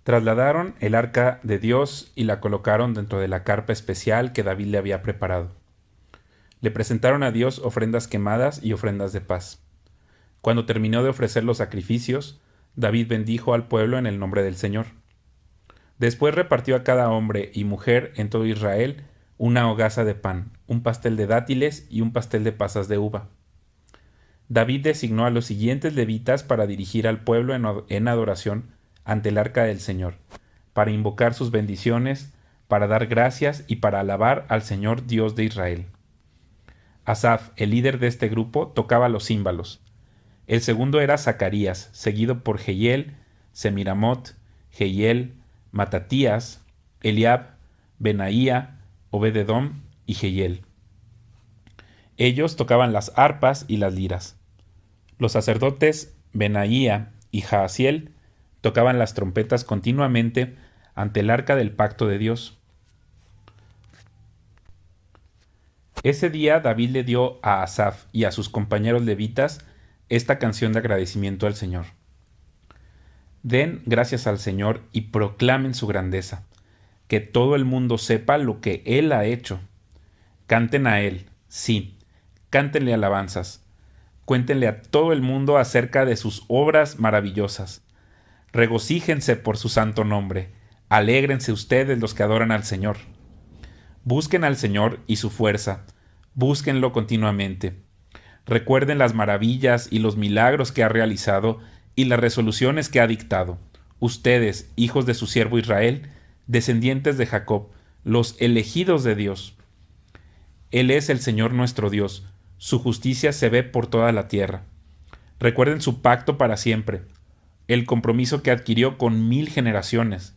Trasladaron el arca de Dios y la colocaron dentro de la carpa especial que David le había preparado. Le presentaron a Dios ofrendas quemadas y ofrendas de paz. Cuando terminó de ofrecer los sacrificios, David bendijo al pueblo en el nombre del Señor. Después repartió a cada hombre y mujer en todo Israel una hogaza de pan, un pastel de dátiles y un pastel de pasas de uva. David designó a los siguientes levitas para dirigir al pueblo en adoración ante el arca del Señor, para invocar sus bendiciones, para dar gracias y para alabar al Señor Dios de Israel. Asaf, el líder de este grupo, tocaba los címbalos. El segundo era Zacarías, seguido por Jehiel, Semiramot, Jehiel, Matatías, Eliab, Benaía, Obed-edom y Jehiel. Ellos tocaban las arpas y las liras. Los sacerdotes Benaía y Jaasiel tocaban las trompetas continuamente ante el arca del pacto de Dios. Ese día David le dio a Asaf y a sus compañeros levitas esta canción de agradecimiento al Señor. Den gracias al Señor y proclamen su grandeza, que todo el mundo sepa lo que Él ha hecho. Canten a Él, sí, cántenle alabanzas. Cuéntenle a todo el mundo acerca de sus obras maravillosas. Regocíjense por su santo nombre. Alégrense ustedes los que adoran al Señor. Busquen al Señor y su fuerza. Búsquenlo continuamente. Recuerden las maravillas y los milagros que ha realizado y las resoluciones que ha dictado. Ustedes, hijos de su siervo Israel, descendientes de Jacob, los elegidos de Dios. Él es el Señor nuestro Dios. Su justicia se ve por toda la tierra. Recuerden su pacto para siempre, el compromiso que adquirió con 1000 generaciones.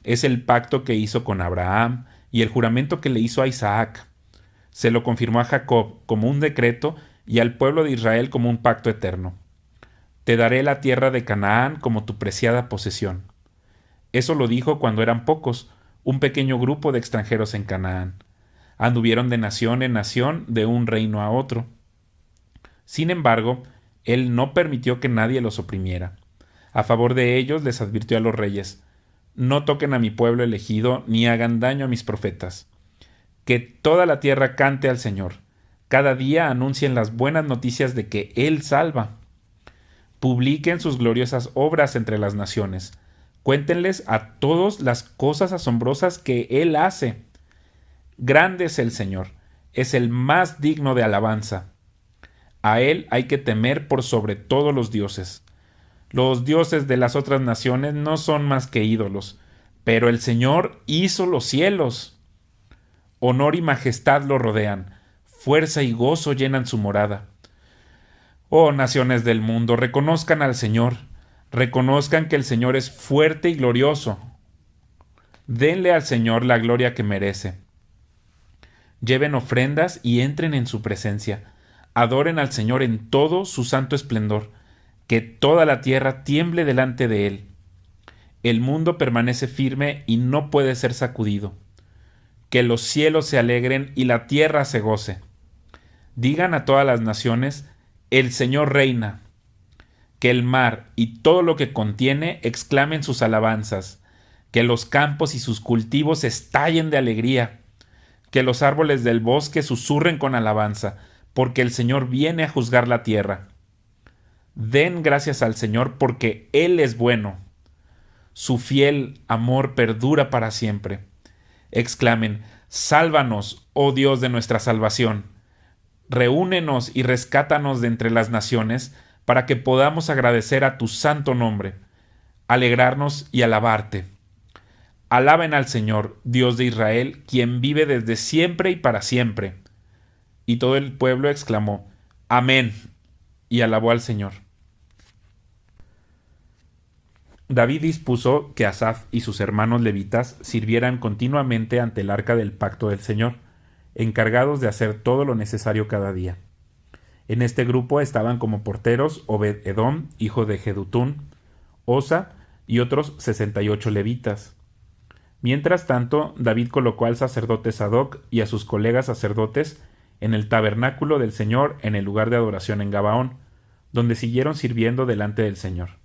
Es el pacto que hizo con Abraham y el juramento que le hizo a Isaac. Se lo confirmó a Jacob como un decreto y al pueblo de Israel como un pacto eterno. Te daré la tierra de Canaán como tu preciada posesión. Eso lo dijo cuando eran pocos, un pequeño grupo de extranjeros en Canaán. Anduvieron de nación en nación, de un reino a otro. Sin embargo, él no permitió que nadie los oprimiera. A favor de ellos les advirtió a los reyes: no toquen a mi pueblo elegido, ni hagan daño a mis profetas. Que toda la tierra cante al Señor. Cada día anuncien las buenas noticias de que Él salva. Publiquen sus gloriosas obras entre las naciones. Cuéntenles a todos las cosas asombrosas que Él hace. Grande es el Señor, es el más digno de alabanza. A Él hay que temer por sobre todos los dioses. Los dioses de las otras naciones no son más que ídolos, pero el Señor hizo los cielos. Honor y majestad lo rodean, fuerza y gozo llenan su morada. Oh naciones del mundo, reconozcan al Señor, reconozcan que el Señor es fuerte y glorioso. Denle al Señor la gloria que merece. Lleven ofrendas y entren en su presencia. Adoren al Señor en todo su santo esplendor. Que toda la tierra tiemble delante de Él. El mundo permanece firme y no puede ser sacudido. Que los cielos se alegren y la tierra se goce. Digan a todas las naciones: el Señor reina. Que el mar y todo lo que contiene exclamen sus alabanzas. Que los campos y sus cultivos estallen de alegría. Que los árboles del bosque susurren con alabanza, porque el Señor viene a juzgar la tierra. Den gracias al Señor porque Él es bueno. Su fiel amor perdura para siempre. Exclamen: sálvanos, oh Dios de nuestra salvación. Reúnenos y rescátanos de entre las naciones, para que podamos agradecer a tu santo nombre, alegrarnos y alabarte. Alaben al Señor, Dios de Israel, quien vive desde siempre y para siempre. Y todo el pueblo exclamó: Amén, y alabó al Señor. David dispuso que Asaf y sus hermanos levitas sirvieran continuamente ante el arca del pacto del Señor, encargados de hacer todo lo necesario cada día. En este grupo estaban como porteros Obed-edom, hijo de Jedutún, Osa y otros 68 levitas. Mientras tanto, David colocó al sacerdote Sadoc y a sus colegas sacerdotes en el tabernáculo del Señor en el lugar de adoración en Gabaón, donde siguieron sirviendo delante del Señor.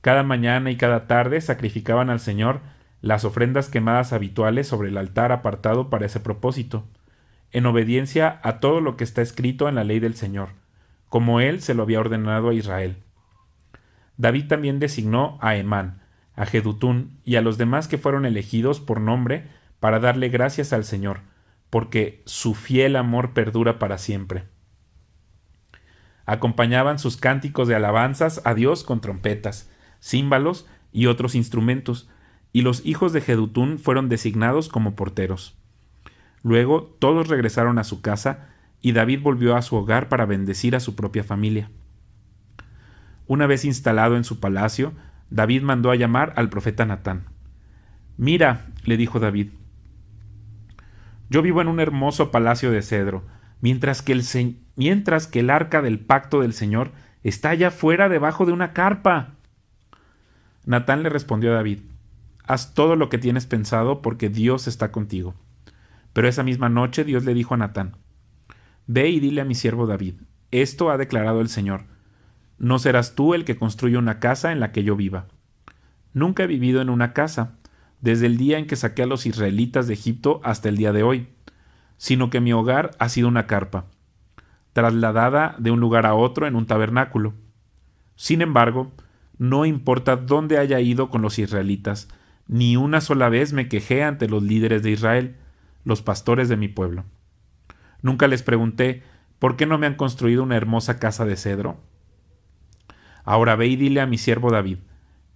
Cada mañana y cada tarde sacrificaban al Señor las ofrendas quemadas habituales sobre el altar apartado para ese propósito, en obediencia a todo lo que está escrito en la ley del Señor, como él se lo había ordenado a Israel. David también designó a Emán, a Jedutún y a los demás que fueron elegidos por nombre para darle gracias al Señor, porque su fiel amor perdura para siempre. Acompañaban sus cánticos de alabanzas a Dios con trompetas, címbalos y otros instrumentos, y los hijos de Jedutún fueron designados como porteros. Luego todos regresaron a su casa, y David volvió a su hogar para bendecir a su propia familia. Una vez instalado en su palacio, David mandó a llamar al profeta Natán. «Mira», le dijo David, «yo vivo en un hermoso palacio de cedro, mientras que el arca del pacto del Señor está allá fuera debajo de una carpa». Natán le respondió a David: «Haz todo lo que tienes pensado, porque Dios está contigo». Pero esa misma noche Dios le dijo a Natán: «Ve y dile a mi siervo David, esto ha declarado el Señor: no serás tú el que construya una casa en la que yo viva. Nunca he vivido en una casa, desde el día en que saqué a los israelitas de Egipto hasta el día de hoy, sino que mi hogar ha sido una carpa, trasladada de un lugar a otro en un tabernáculo. Sin embargo, no importa dónde haya ido con los israelitas, ni una sola vez me quejé ante los líderes de Israel, los pastores de mi pueblo. Nunca les pregunté, ¿por qué no me han construido una hermosa casa de cedro? Ahora ve y dile a mi siervo David,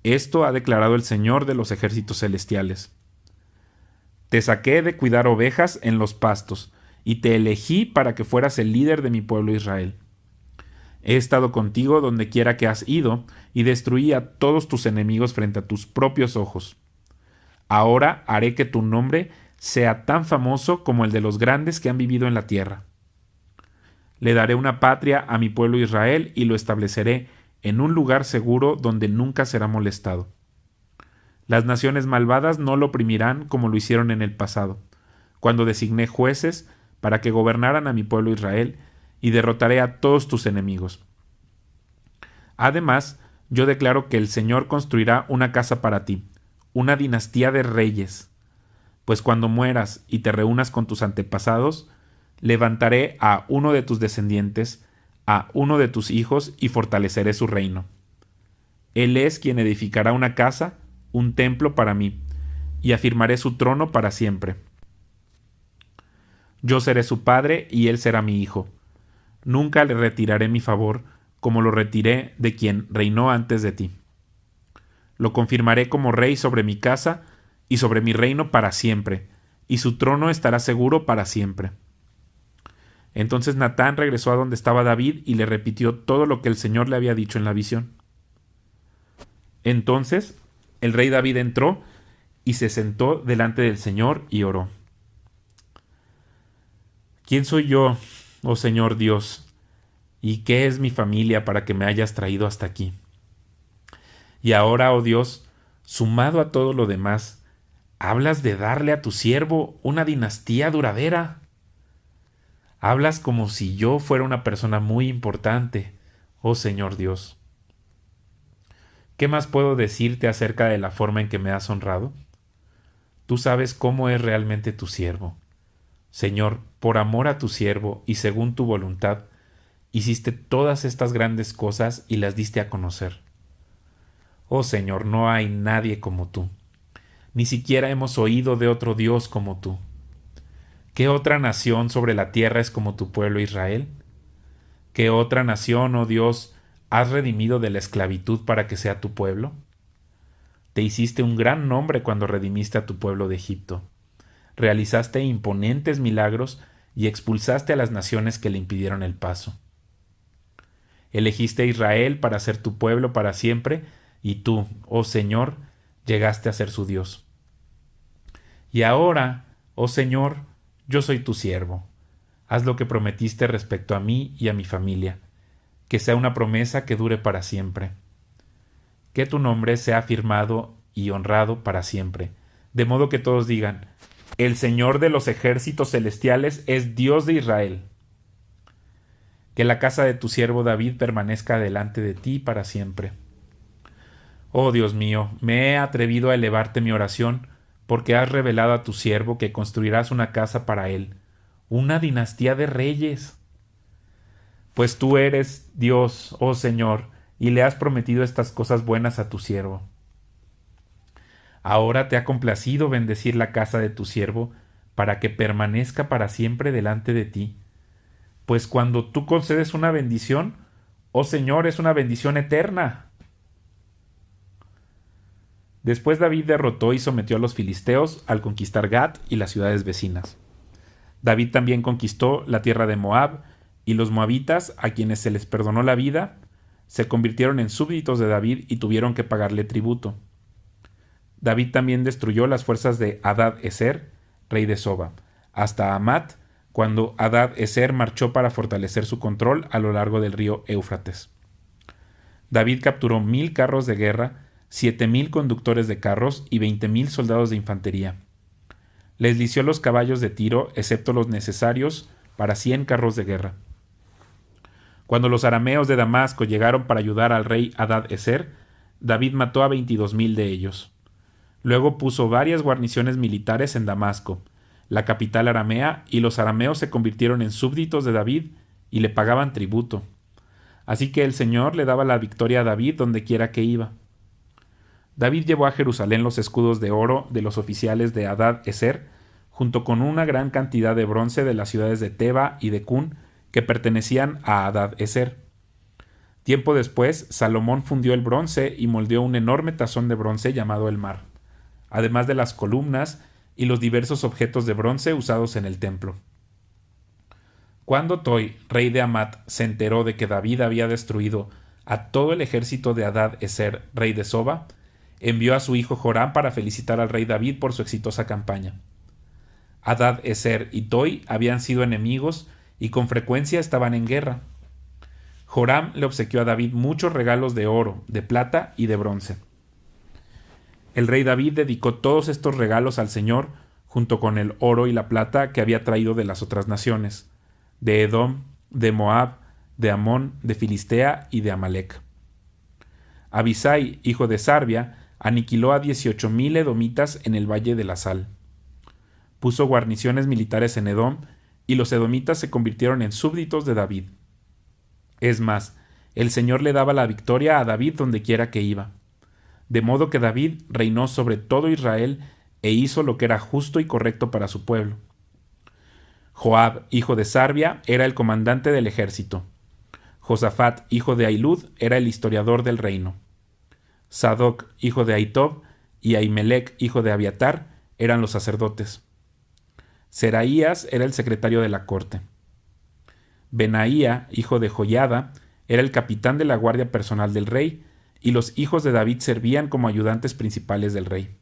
esto ha declarado el Señor de los ejércitos celestiales: te saqué de cuidar ovejas en los pastos, y te elegí para que fueras el líder de mi pueblo Israel. He estado contigo donde quiera que has ido, y destruí a todos tus enemigos frente a tus propios ojos. Ahora haré que tu nombre sea tan famoso como el de los grandes que han vivido en la tierra. Le daré una patria a mi pueblo Israel y lo estableceré en un lugar seguro donde nunca será molestado. Las naciones malvadas no lo oprimirán como lo hicieron en el pasado, cuando designé jueces para que gobernaran a mi pueblo Israel, y derrotaré a todos tus enemigos. Además, yo declaro que el Señor construirá una casa para ti, una dinastía de reyes. Pues cuando mueras y te reúnas con tus antepasados, levantaré a uno de tus descendientes, a uno de tus hijos, y fortaleceré su reino. Él es quien edificará una casa, un templo para mí, y afirmaré su trono para siempre. Yo seré su padre y él será mi hijo. Nunca le retiraré mi favor, como lo retiré de quien reinó antes de ti. Lo confirmaré como rey sobre mi casa y sobre mi reino para siempre, y su trono estará seguro para siempre». Entonces Natán regresó a donde estaba David y le repitió todo lo que el Señor le había dicho en la visión. Entonces el rey David entró y se sentó delante del Señor y oró: «¿Quién soy yo, oh Señor Dios, y qué es mi familia para que me hayas traído hasta aquí? Y ahora, oh Dios, sumado a todo lo demás, hablas de darle a tu siervo una dinastía duradera. Hablas como si yo fuera una persona muy importante, oh Señor Dios. ¿Qué más puedo decirte acerca de la forma en que me has honrado? Tú sabes cómo es realmente tu siervo. Señor, por amor a tu siervo y según tu voluntad, hiciste todas estas grandes cosas y las diste a conocer. Oh Señor, no hay nadie como tú. Ni siquiera hemos oído de otro Dios como tú. ¿Qué otra nación sobre la tierra es como tu pueblo Israel? ¿Qué otra nación, oh Dios, has redimido de la esclavitud para que sea tu pueblo? Te hiciste un gran nombre cuando redimiste a tu pueblo de Egipto. Realizaste imponentes milagros y expulsaste a las naciones que le impidieron el paso. Elegiste a Israel para ser tu pueblo para siempre, y tú, oh Señor, llegaste a ser su Dios. Y ahora, oh Señor, yo soy tu siervo. Haz lo que prometiste respecto a mí y a mi familia, que sea una promesa que dure para siempre. Que tu nombre sea afirmado y honrado para siempre, de modo que todos digan: el Señor de los ejércitos celestiales es Dios de Israel. Que la casa de tu siervo David permanezca delante de ti para siempre. Oh Dios mío, me he atrevido a elevarte mi oración, porque has revelado a tu siervo que construirás una casa para él, una dinastía de reyes. Pues tú eres Dios, oh Señor, y le has prometido estas cosas buenas a tu siervo. Ahora te ha complacido bendecir la casa de tu siervo, para que permanezca para siempre delante de ti. Pues cuando tú concedes una bendición, oh Señor, es una bendición eterna. Después David derrotó y sometió a los filisteos al conquistar Gat y las ciudades vecinas. David también conquistó la tierra de Moab, y los moabitas, a quienes se les perdonó la vida, se convirtieron en súbditos de David y tuvieron que pagarle tributo. David también destruyó las fuerzas de Hadad-ezer, rey de Soba, hasta Hamat, cuando Hadad-ezer marchó para fortalecer su control a lo largo del río Éufrates. David capturó 1000 carros de guerra, 7000 conductores de carros y 20,000 soldados de infantería. Les lició los caballos de Tiro, excepto los necesarios para 100 carros de guerra. Cuando los arameos de Damasco llegaron para ayudar al rey Hadad-ezer, David mató a 22,000 de ellos. Luego puso varias guarniciones militares en Damasco, la capital aramea, y los arameos se convirtieron en súbditos de David y le pagaban tributo. Así que el Señor le daba la victoria a David donde quiera que iba. David llevó a Jerusalén los escudos de oro de los oficiales de Hadad-ezer, junto con una gran cantidad de bronce de las ciudades de Teba y de Cún, que pertenecían a Hadad-ezer. Tiempo después, Salomón fundió el bronce y moldeó un enorme tazón de bronce llamado el Mar, además de las columnas y los diversos objetos de bronce usados en el templo. Cuando Toi, rey de Hamat, se enteró de que David había destruido a todo el ejército de Hadad-ezer, rey de Soba, envió a su hijo Joram para felicitar al rey David por su exitosa campaña. Hadad-ezer y Toi habían sido enemigos y con frecuencia estaban en guerra. Joram le obsequió a David muchos regalos de oro, de plata y de bronce. El rey David dedicó todos estos regalos al Señor, junto con el oro y la plata que había traído de las otras naciones, de Edom, de Moab, de Amón, de Filistea y de Amalec. Abisai, hijo de Sarbia, aniquiló a 18,000 edomitas en el Valle de la Sal. Puso guarniciones militares en Edom, y los edomitas se convirtieron en súbditos de David. Es más, el Señor le daba la victoria a David donde quiera que iba. De modo que David reinó sobre todo Israel e hizo lo que era justo y correcto para su pueblo. Joab, hijo de Sarbia, era el comandante del ejército. Josafat, hijo de Ahilud, era el historiador del reino. Sadoc, hijo de Ahitob, y Ahimelech, hijo de Abiatar, eran los sacerdotes. Seraías era el secretario de la corte. Benaía, hijo de Joiada, era el capitán de la guardia personal del rey, y los hijos de David servían como ayudantes principales del rey.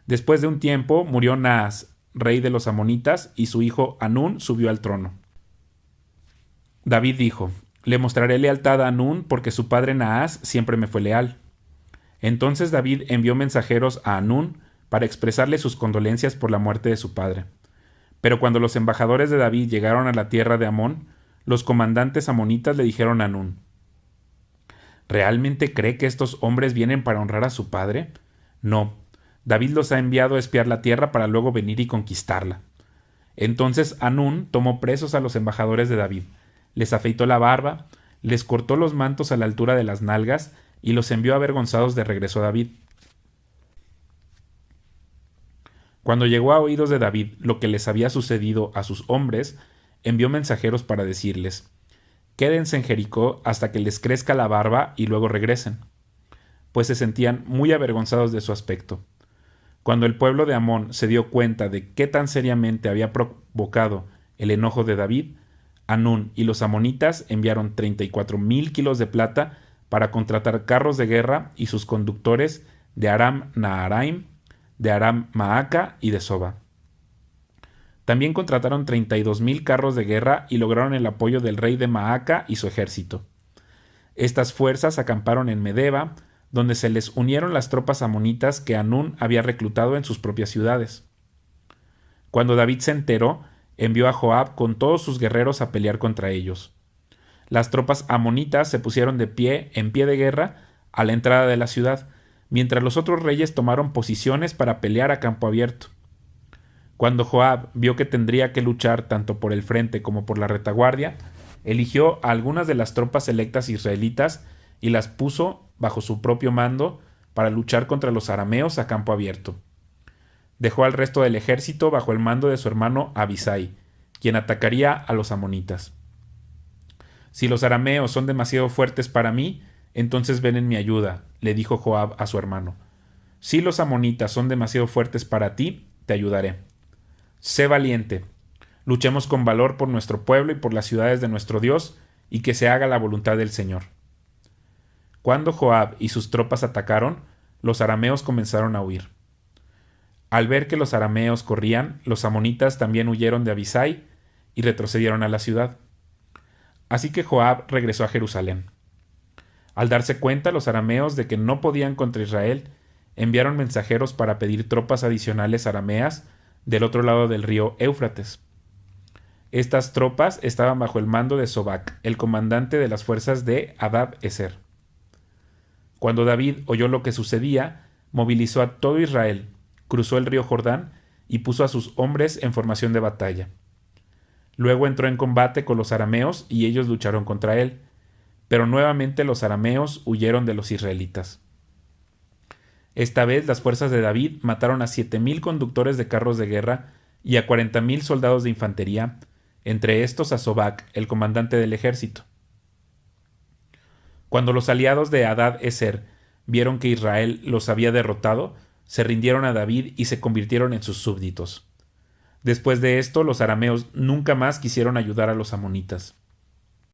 Después de un tiempo murió Naas, rey de los amonitas, y su hijo Hanún subió al trono. David dijo: «Le mostraré lealtad a Hanún, porque su padre Naas siempre me fue leal». Entonces David envió mensajeros a Hanún para expresarle sus condolencias por la muerte de su padre. Pero cuando los embajadores de David llegaron a la tierra de Amón, los comandantes amonitas le dijeron a Hanún: ¿realmente cree que estos hombres vienen para honrar a su padre? No, David los ha enviado a espiar la tierra para luego venir y conquistarla. Entonces Hanún tomó presos a los embajadores de David, les afeitó la barba, les cortó los mantos a la altura de las nalgas y los envió avergonzados de regreso a David. Cuando llegó a oídos de David lo que les había sucedido a sus hombres, envió mensajeros para decirles: «Quédense en Jericó hasta que les crezca la barba y luego regresen», pues se sentían muy avergonzados de su aspecto. Cuando el pueblo de Amón se dio cuenta de qué tan seriamente había provocado el enojo de David, Hanún y los amonitas enviaron 34,000 kilos de plata para contratar carros de guerra y sus conductores de Aram Naharaim, de Aram Maaca y de Soba. También contrataron 32,000 carros de guerra y lograron el apoyo del rey de Maaca y su ejército. Estas fuerzas acamparon en Medeba, donde se les unieron las tropas amonitas que Hanún había reclutado en sus propias ciudades. Cuando David se enteró, envió a Joab con todos sus guerreros a pelear contra ellos. Las tropas amonitas se pusieron en pie de guerra a la entrada de la ciudad, mientras los otros reyes tomaron posiciones para pelear a campo abierto. Cuando Joab vio que tendría que luchar tanto por el frente como por la retaguardia, eligió a algunas de las tropas selectas israelitas y las puso bajo su propio mando para luchar contra los arameos a campo abierto. Dejó al resto del ejército bajo el mando de su hermano Abisai, quien atacaría a los amonitas. Si los arameos son demasiado fuertes para mí, entonces ven en mi ayuda, le dijo Joab a su hermano. Si los amonitas son demasiado fuertes para ti, te ayudaré. Sé valiente. Luchemos con valor por nuestro pueblo y por las ciudades de nuestro Dios, y que se haga la voluntad del Señor. Cuando Joab y sus tropas atacaron, los arameos comenzaron a huir. Al ver que los arameos corrían, los amonitas también huyeron de Abisai y retrocedieron a la ciudad. Así que Joab regresó a Jerusalén. Al darse cuenta los arameos de que no podían contra Israel, enviaron mensajeros para pedir tropas adicionales arameas del otro lado del río Éufrates. Estas tropas estaban bajo el mando de Sobac, el comandante de las fuerzas de Hadad-Ezer. Cuando David oyó lo que sucedía, movilizó a todo Israel, cruzó el río Jordán y puso a sus hombres en formación de batalla. Luego entró en combate con los arameos y ellos lucharon contra él, pero nuevamente los arameos huyeron de los israelitas. Esta vez las fuerzas de David mataron a 7,000 conductores de carros de guerra y a 40,000 soldados de infantería, entre estos a Sobac, el comandante del ejército. Cuando los aliados de Hadad-Ezer vieron que Israel los había derrotado, se rindieron a David y se convirtieron en sus súbditos. Después de esto, los arameos nunca más quisieron ayudar a los amonitas.